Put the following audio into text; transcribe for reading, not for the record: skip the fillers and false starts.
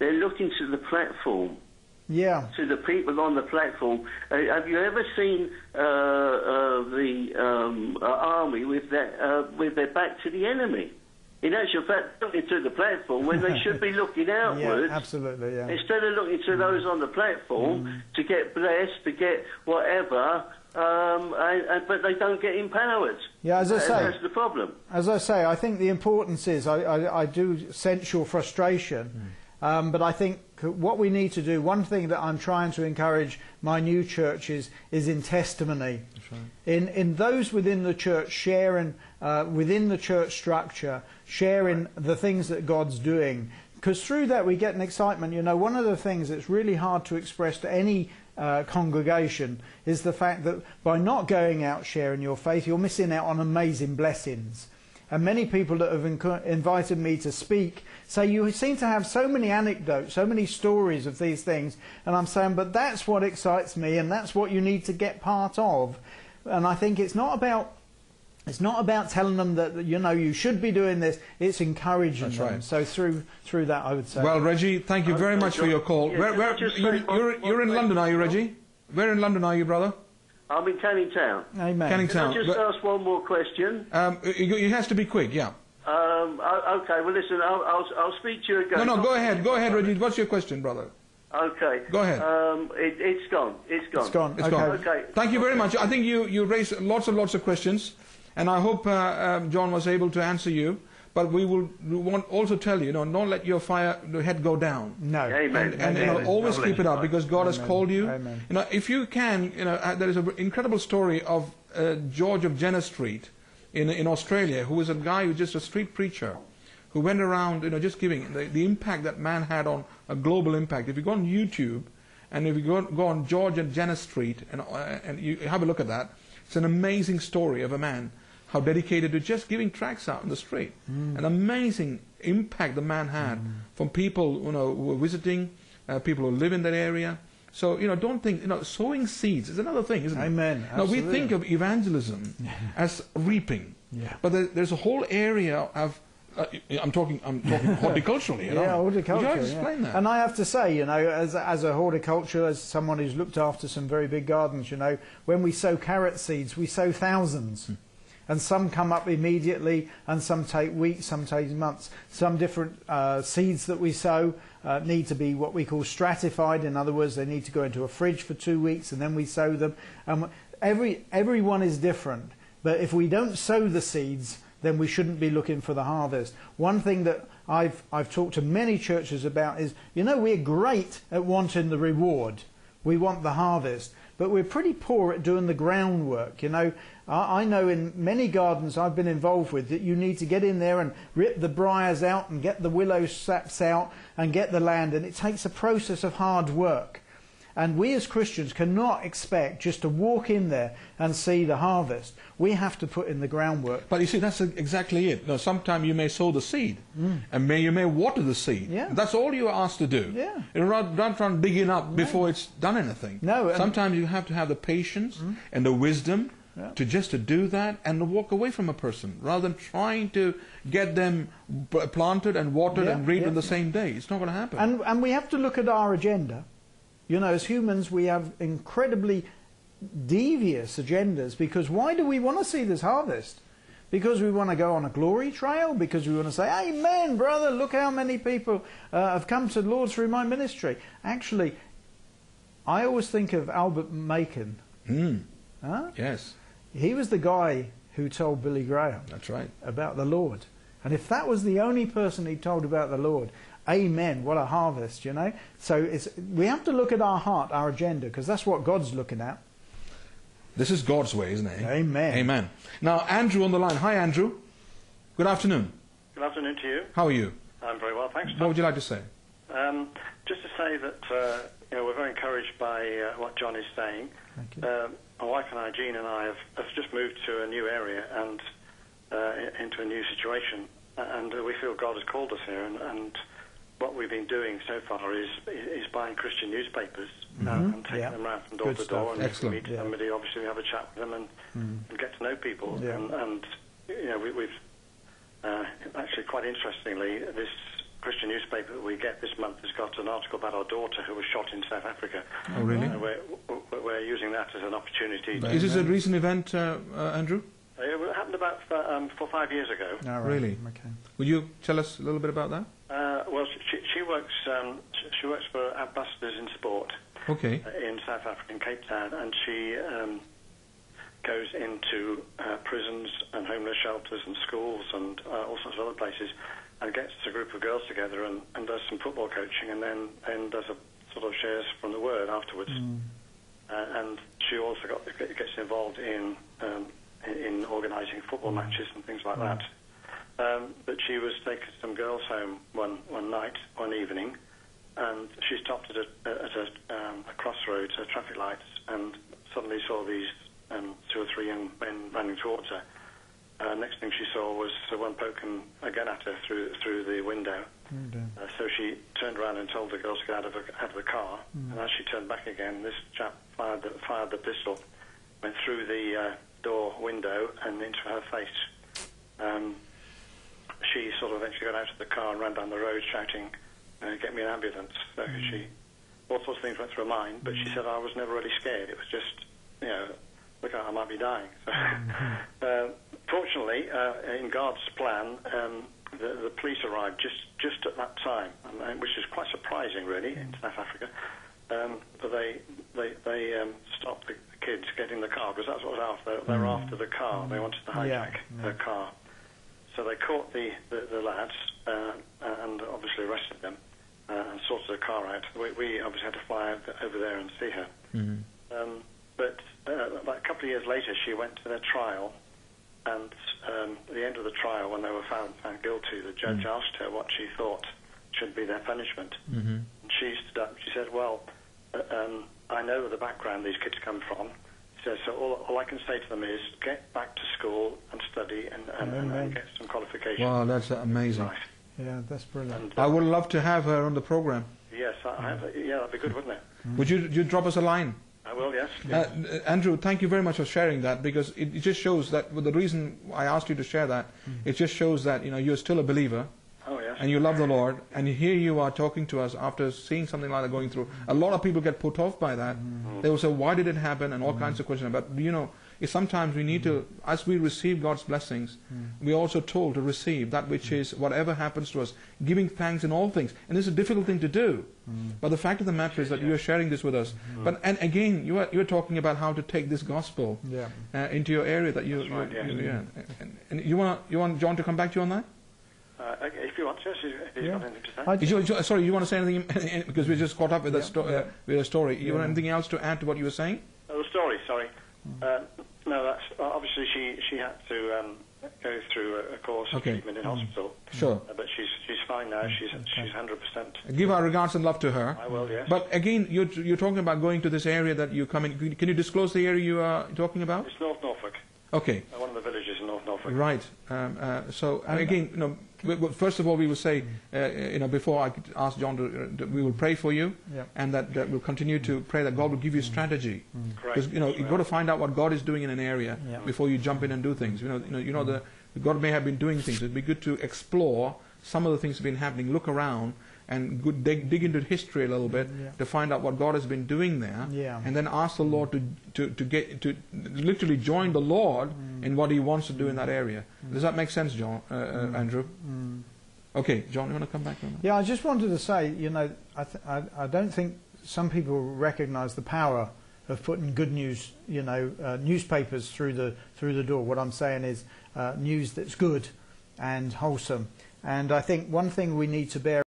they're looking to the platform. Yeah. To the people on the platform. Have you ever seen the army with their back to the enemy? In actual fact, looking to the platform when they should be looking outwards. Yeah, absolutely, yeah. Instead of looking to those on the platform to get blessed, to get whatever, but they don't get empowered. Yeah, as I say, that's the problem. As I say, I think the importance is, I do sense your frustration, but I think what we need to do, one thing that I'm trying to encourage my new churches is in testimony. That's right. In those within the church sharing, within the church structure, sharing the things that God's doing. Because through that we get an excitement. You know, one of the things that's really hard to express to any congregation is the fact that by not going out sharing your faith, you're missing out on amazing blessings. And many people that have invited me to speak say, you seem to have so many anecdotes, so many stories of these things. And I'm saying, but that's what excites me, and that's what you need to get part of. And I think it's not about telling them that, you know, you should be doing this. It's encouraging them. Right. So through that, I would say. Well, Reggie, thank you very much for your call. Yeah, you're in London, are you, Reggie? Where in London are you, brother? I'm in Canning Town. Amen. Canning Town. Can I just ask one more question? It has to be quick, yeah. Okay, well, listen, I'll speak to you again. No, go ahead, Reggie. What's your question, brother? Okay. Go ahead. It's gone. It's gone. It's gone. It's gone. Okay. Thank you very much. I think you raised lots and lots of questions, and I hope John was able to answer you. But we want also tell you, don't let your head go down. No. Amen. And always keep it up, because God has called you. Amen. If you can, there is an incredible story of George of Jenner Street in Australia, who was a guy who was just a street preacher, who went around, just giving the impact that man had on a global impact. If you go on YouTube, and if you go on George and Jenner Street, and you have a look at that, it's an amazing story of a man, how dedicated to just giving tracts out in the street. An amazing impact the man had from people who were visiting, people who live in that area. So, don't think, sowing seeds is another thing, isn't it? Amen. Now, we think of evangelism as reaping. Yeah. But there's a whole area of, I'm talking horticulturally. Yeah, horticulture. Would you explain that? And I have to say, as a horticulturer, as someone who's looked after some very big gardens, when we sow carrot seeds, we sow thousands. And some come up immediately, and some take weeks, some take months. Some different seeds that we sow need to be what we call stratified. In other words, they need to go into a fridge for 2 weeks, and then we sow them. Everyone is different. But if we don't sow the seeds, then we shouldn't be looking for the harvest. One thing that I've talked to many churches about is, we're great at wanting the reward. We want the harvest. But we're pretty poor at doing the groundwork. I know in many gardens I've been involved with that you need to get in there and rip the briars out and get the willow saps out and get the land, and it takes a process of hard work. And we as Christians cannot expect just to walk in there and see the harvest. We have to put in the groundwork. But you see, that's exactly it. Sometimes you may sow the seed, and you may water the seed. Yeah. That's all you're asked to do. Yeah. Don't try and dig it up before it's done anything. No. Sometimes you have to have the patience and the wisdom to do that and to walk away from a person, rather than trying to get them planted and watered and reaped on the same day. It's not going to happen. And we have to look at our agenda. As humans, we have incredibly devious agendas, because why do we want to see this harvest? Because we want to go on a glory trail? Because we want to say, amen, brother, look how many people have come to the Lord through my ministry. Actually, I always think of Albert Macon. Yes. He was the guy who told Billy Graham. That's right. About the Lord. And if that was the only person he told about the Lord, amen, what a harvest, So we have to look at our heart, our agenda, because that's what God's looking at. This is God's way, isn't it? Amen. Amen. Now, Andrew on the line. Hi, Andrew. Good afternoon. Good afternoon to you. How are you? I'm very well, thanks. What would you like to say? Just to say that we're very encouraged by what John is saying. Thank you. My wife and I, Jean and I, have just moved to a new area and into a new situation, and we feel God has called us here, and what we've been doing so far is buying Christian newspapers and taking them around from door to door, and if we meet somebody, obviously we have a chat with them and get to know people. And we've actually, quite interestingly, this Christian newspaper that we get this month has got an article about our daughter who was shot in South Africa. Oh, really? We're using that as an opportunity. Is this a recent event, Andrew? It happened about 4 or 5 years ago. Oh, right. Really? Okay. Would you tell us a little bit about that? Well, she works for Ambassadors in Sport. Okay. In South Africa, in Cape Town, and she goes into prisons and homeless shelters and schools and all sorts of other places, and gets a group of girls together and does some football coaching, and then does a sort of shares from the word afterwards. And she also gets involved in organising football matches and things like that. But she was taking some girls home one evening, and she stopped at a crossroads, traffic lights, and suddenly saw these 2 or 3 young men running towards her. Next thing she saw was one poking a gun at her through the window. So she turned around and told the girls to get out of the car. And as she turned back again, this chap fired the pistol, went through the door window and into her face. She sort of eventually got out of the car and ran down the road shouting, "Get me an ambulance." So all sorts of things went through her mind, but she said, "I was never really scared. It was just, look out, I might be dying." So, fortunately, in God's plan, the police arrived just at that time, which is quite surprising, really, in South Africa. But they stopped the kids getting the car, because that's what was after. They were after the car. They wanted to hijack her car. So they caught the lads and obviously arrested them and sorted the car out. We obviously had to fly over there and see her. But about a couple of years later, she went to their trial, and at the end of the trial, when they were found guilty, the judge asked her what she thought should be their punishment. And she stood up. She said, "Well, I know the background these kids come from. So all I can say to them is get back to school and study and get some qualifications." Wow, that's amazing. Right. Yeah, that's brilliant. And, I would love to have her on the program. Yes, that'd be good, wouldn't it? Would you drop us a line? I will, yes. Andrew, thank you very much for sharing that, because it just shows that the reason I asked you to share that, it just shows that you're still a believer. Oh, yes. And you love the Lord, and here you are talking to us after seeing something like that going through. A lot of people get put off by that. They will say, "Why did it happen?" and all kinds of questions. But sometimes we need to, as we receive God's blessings, we're also told to receive that which is whatever happens to us, giving thanks in all things. And this is a difficult thing to do. But the fact of the matter is that you are sharing this with us. And again, you are talking about how to take this gospel into your area that you. That's right, And you want John to come back to you on that? If you want to, if you've got anything to say. Sorry, you want to say anything? Because we just caught up with a story. You want anything else to add to what you were saying? Oh, the story, sorry. No, that's obviously she had to go through a course of treatment in hospital. Sure. But she's fine now. She's 100%. Give our regards and love to her. I will, yes. But again, you're talking about going to this area that you come in. Can you disclose the area you are talking about? It's North Norfolk. Okay. One of the villages in North Norfolk. Right. So again, first of all, we will say, before I ask John we will pray for you, and that we'll continue to pray that God will give you strategy. Because you've got to find out what God is doing in an area before you jump in and do things. God may have been doing things. It'd be good to explore some of the things that have been happening. Look around and dig into history a little bit to find out what God has been doing there, and then ask the Lord to literally join the Lord in what He wants to do in that area. Does that make sense, John? Andrew? Okay, John, you want to come back on that? Yeah, I just wanted to say, I don't think some people recognise the power of putting good news, newspapers through the door. What I'm saying is news that's good and wholesome. And I think one thing we need to bear